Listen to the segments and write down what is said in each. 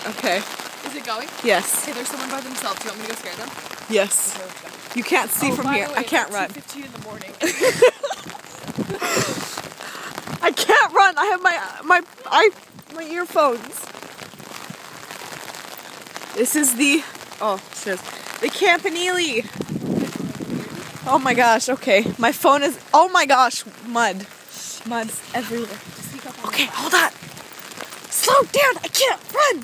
Okay. Is it going? Yes. Okay, there's someone by themselves. Do you want me to go scare them? Yes. Okay, You can't see from here. Way, I can't run. 2:15 in the morning. I can't run. I have my earphones. This is the the Campanile. Oh my gosh. Okay, my phone is. Oh my gosh, mud everywhere. Okay, hold on. Slow down. I can't run.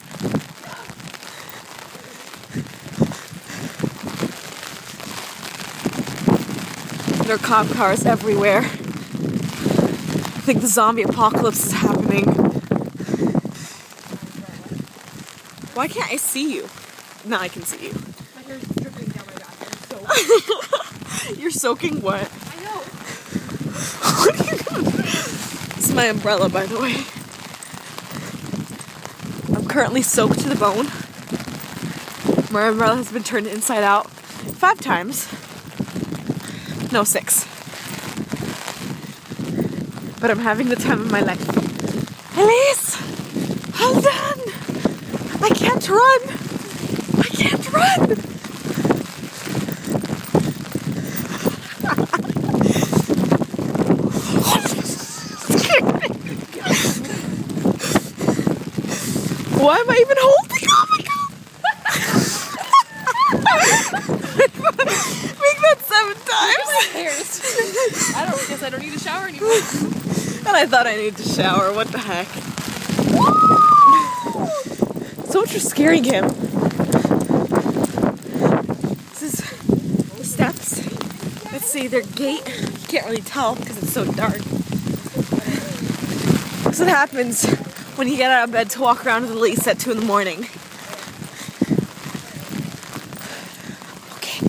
There are cop cars everywhere. I think the zombie apocalypse is happening. Why can't I see you? Now I can see you. My hair's dripping down my back. I'm so You're soaking wet. I know. What are you gonna do? This is my umbrella, by the way. I'm currently soaked to the bone. My umbrella has been turned inside out 5 times. No, 6. But I'm having the time of my life. Elise! Hold on! I can't run! I can't run! Why am I even holding? Oh my god! Make that 7 times. My hair's. I don't need a shower anymore. And I thought I needed to shower. What the heck? So much for scaring him. This is the steps. Let's see their gate. You can't really tell because it's so dark. That's what happens when you get out of bed to walk around with Elise at 2 in the morning. Okay.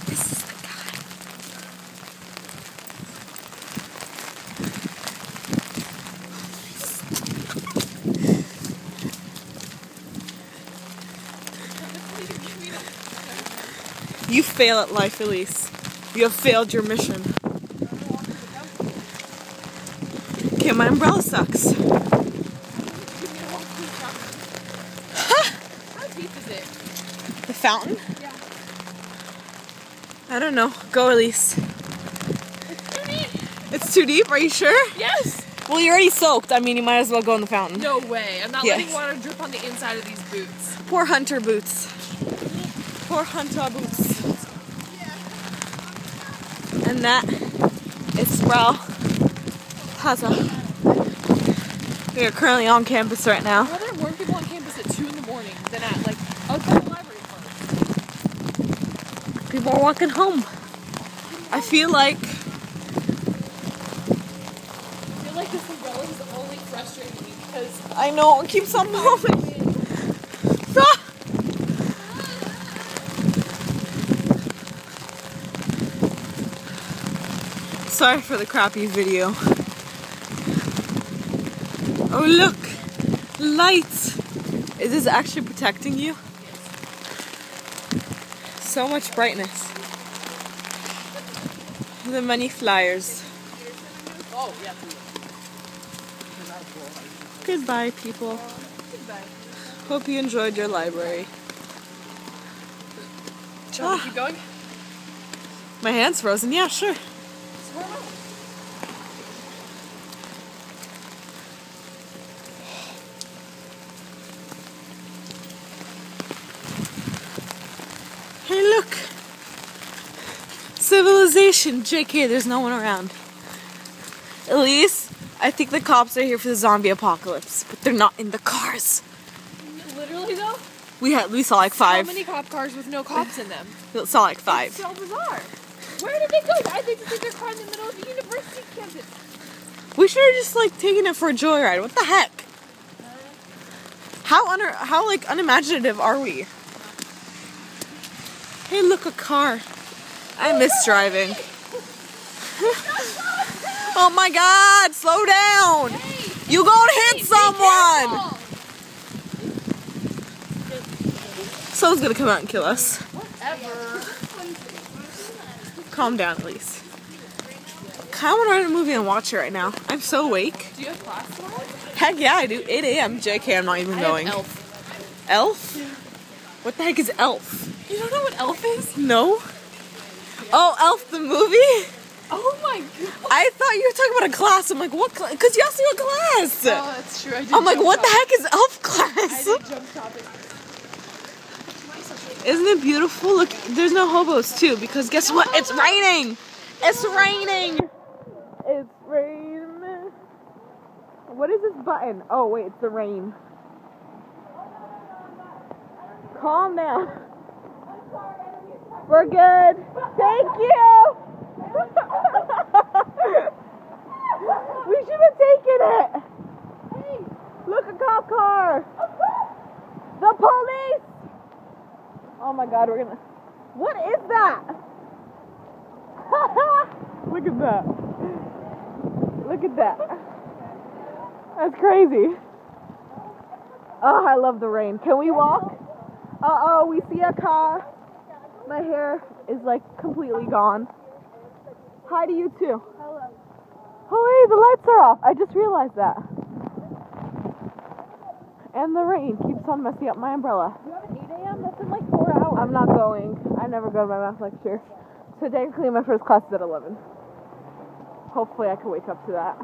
This is the guy. You fail at life, Elise. You have failed your mission. Okay, my umbrella sucks. How deep is it? The fountain? Yeah. I don't know. Go, Elise. It's too deep. It's too deep? Are you sure? Yes. Well, you're already soaked. I mean, you might as well go in the fountain. No way. I'm not Yes. letting water drip on the inside of these boots. Poor hunter boots. Poor hunter boots. And that is Sproul Plaza. We are currently on campus right now. Well, there are more people on campus at 2 in the morning than at, like, outside the library first. People are walking home. I feel like this umbrella is only frustrating me because I know it keeps on moving. Ah! Sorry for the crappy video. Oh look! Lights! Is this actually protecting you? So much brightness. The many flyers. oh yeah. Goodbye, people. Goodbye. Hope you enjoyed your library. Shall we keep going? My hand's frozen. Yeah, sure. Hey, look! Civilization! JK, there's no one around. Elise, I think the cops are here for the zombie apocalypse, but they're not in the cars. Literally though? We saw like 5. How many cop cars with no cops in them? We saw like 5. It's so bizarre. Where did they go? I think this is their car in the middle of the university campus. We should have just like taken it for a joyride. What the heck? How like unimaginative are we? Hey, look, a car. I miss driving. Oh my God! Slow down! Hey, You gonna hit someone! Someone's gonna come out and kill us. Whatever. Calm down, Elise. I want to rent a movie and watch it right now. I'm so awake. Do you have class tomorrow? Heck yeah, I do. 8 a.m. JK, I'm not even going. I have Elf. Elf? What the heck is Elf? You don't know what Elf is? No. Oh, Elf the movie? Oh my god. I thought you were talking about a class. I'm like, what class? Because you asked me what class. Oh, that's true. I did I'm like, jump what the topic. heck is Elf I class? did jump topic. Isn't it beautiful? Look, there's no hobos too, because guess what? It's raining. It's raining. It's raining. What is this button? Oh wait, it's the rain. Calm down. We're good. Thank you. We should have taken it. Look, a cop car. The police. Oh my god, we're gonna... What is that? Look at that. Look at that. That's crazy. Oh, I love the rain. Can we walk? Uh-oh, we see a car. My hair is like completely gone. Hi to you too. Hello. Oh hey, the lights are off. I just realized that. And the rain keeps on messing up my umbrella. You have an 8 a.m.? That's in like 4 hours. I'm not going. I never go to my math lecture. So technically my first class is at 11. Hopefully I can wake up to that.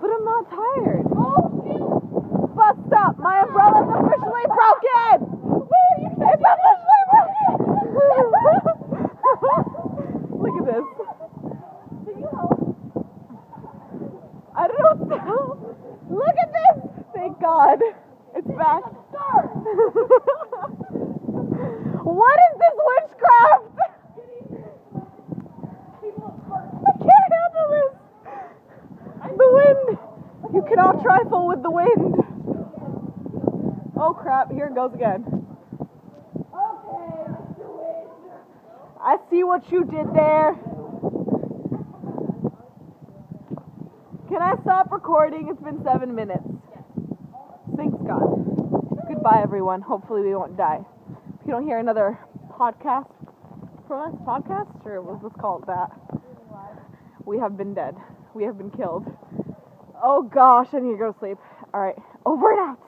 But I'm not tired. Oh, shoot! Bus stop! My umbrella's officially broken! It's officially broken! Look at this. Can you help? I don't know what the hell. Look at this! Thank God. It's back. What is this witchcraft? I can't handle this. The wind. You cannot trifle with the wind. Oh crap, here it goes again. Okay, Mr. Wind. I see what you did there. Can I stop recording? It's been 7 minutes. Thanks God. Goodbye everyone. Hopefully we won't die. If you don't hear another podcast from us, podcast? Or let's call it that. We have been dead. We have been killed. Oh gosh, I need to go to sleep. Alright, over and out.